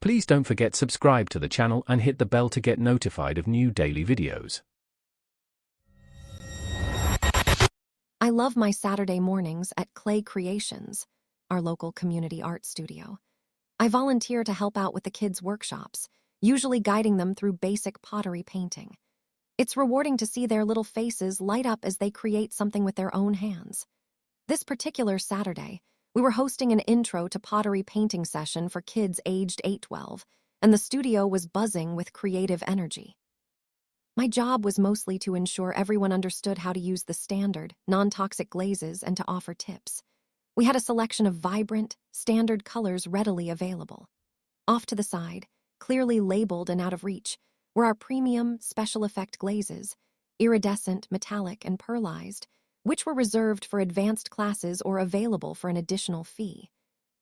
Please don't forget subscribe to the channel and hit the bell to get notified of new daily videos. I love my Saturday mornings at Clay Creations, our local community art studio. I volunteer to help out with the kids' workshops, usually guiding them through basic pottery painting. It's rewarding to see their little faces light up as they create something with their own hands. This particular Saturday, we were hosting an intro to pottery painting session for kids aged 8-12, and the studio was buzzing with creative energy. My job was mostly to ensure everyone understood how to use the standard, non-toxic glazes and to offer tips. We had a selection of vibrant, standard colors readily available. Off to the side, clearly labeled and out of reach, were our premium special effect glazes, iridescent, metallic, and pearlized, which were reserved for advanced classes or available for an additional fee.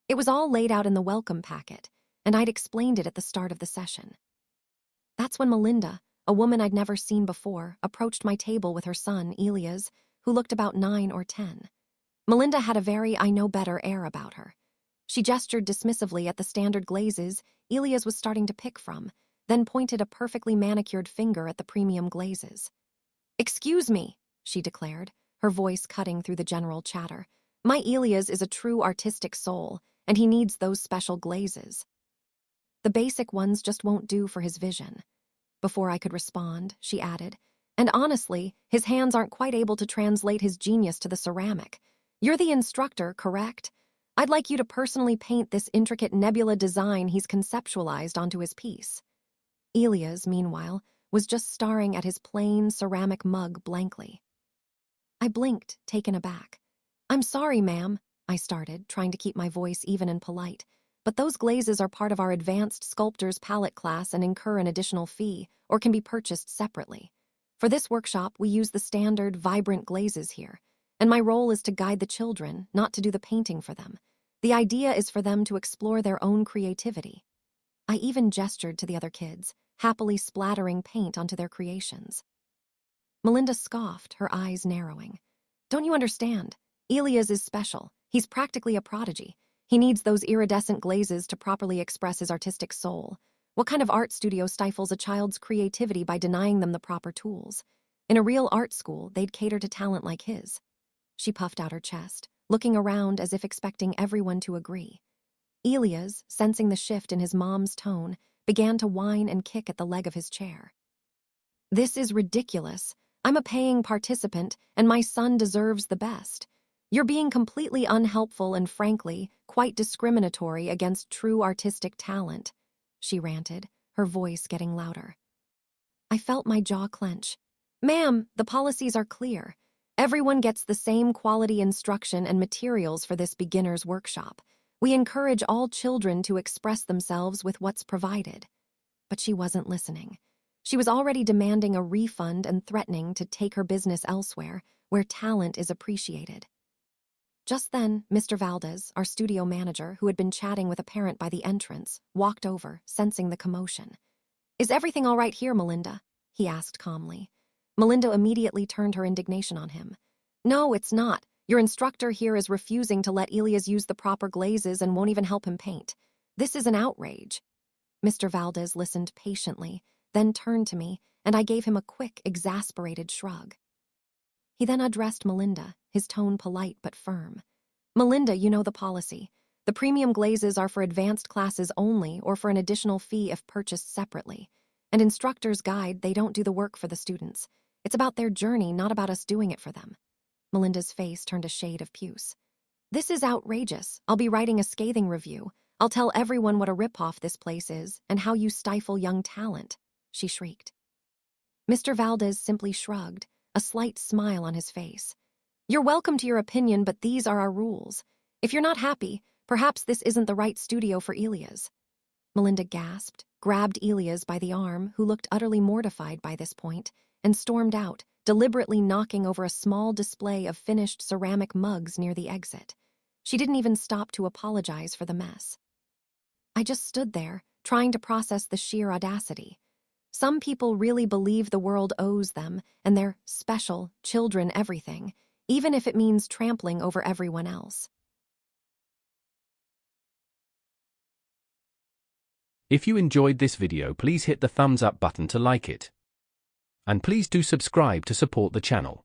It was all laid out in the welcome packet, and I'd explained it at the start of the session. That's when Melinda, a woman I'd never seen before, approached my table with her son, Elias, who looked about 9 or 10. Melinda had a very I-know-better air about her. She gestured dismissively at the standard glazes Elias was starting to pick from, then pointed a perfectly manicured finger at the premium glazes. "Excuse me," she declared, her voice cutting through the general chatter. "My Elias is a true artistic soul, and he needs those special glazes. The basic ones just won't do for his vision." Before I could respond, she added, "And honestly, his hands aren't quite able to translate his genius to the ceramic. You're the instructor, correct? I'd like you to personally paint this intricate nebula design he's conceptualized onto his piece." Elias, meanwhile, was just staring at his plain ceramic mug blankly. I blinked, taken aback. "I'm sorry, ma'am," I started, trying to keep my voice even and polite, "but those glazes are part of our advanced sculptor's palette class and incur an additional fee, or can be purchased separately. For this workshop, we use the standard, vibrant glazes here, and my role is to guide the children, not to do the painting for them. The idea is for them to explore their own creativity." I even gestured to the other kids, happily splattering paint onto their creations. Melinda scoffed, her eyes narrowing. "Don't you understand? Elias is special. He's practically a prodigy. He needs those iridescent glazes to properly express his artistic soul. What kind of art studio stifles a child's creativity by denying them the proper tools? In a real art school, they'd cater to talent like his." She puffed out her chest, looking around as if expecting everyone to agree. Elias, sensing the shift in his mom's tone, began to whine and kick at the leg of his chair. "This is ridiculous. I'm a paying participant, and my son deserves the best. You're being completely unhelpful and, frankly, quite discriminatory against true artistic talent," she ranted, her voice getting louder. I felt my jaw clench. "Ma'am, the policies are clear. Everyone gets the same quality instruction and materials for this beginner's workshop. We encourage all children to express themselves with what's provided." But she wasn't listening. She was already demanding a refund and threatening to take her business elsewhere, where talent is appreciated. Just then, Mr. Valdez, our studio manager, who had been chatting with a parent by the entrance, walked over, sensing the commotion. "Is everything all right here, Melinda?" he asked calmly. Melinda immediately turned her indignation on him. "No, it's not. Your instructor here is refusing to let Elias use the proper glazes and won't even help him paint. This is an outrage." Mr. Valdez listened patiently, then turned to me, and I gave him a quick, exasperated shrug. He then addressed Melinda, his tone polite but firm. "Melinda, you know the policy. The premium glazes are for advanced classes only or for an additional fee if purchased separately. And instructors guide, they don't do the work for the students. It's about their journey, not about us doing it for them." Melinda's face turned a shade of puce. "This is outrageous. I'll be writing a scathing review. I'll tell everyone what a ripoff this place is and how you stifle young talent," she shrieked. Mr. Valdez simply shrugged, a slight smile on his face. "You're welcome to your opinion, but these are our rules. If you're not happy, perhaps this isn't the right studio for Elias." Melinda gasped, grabbed Elias by the arm, who looked utterly mortified by this point, and stormed out, deliberately knocking over a small display of finished ceramic mugs near the exit. She didn't even stop to apologize for the mess. I just stood there, trying to process the sheer audacity. Some people really believe the world owes them and their special children everything, even if it means trampling over everyone else. If you enjoyed this video, please hit the thumbs up button to like it. And please do subscribe to support the channel.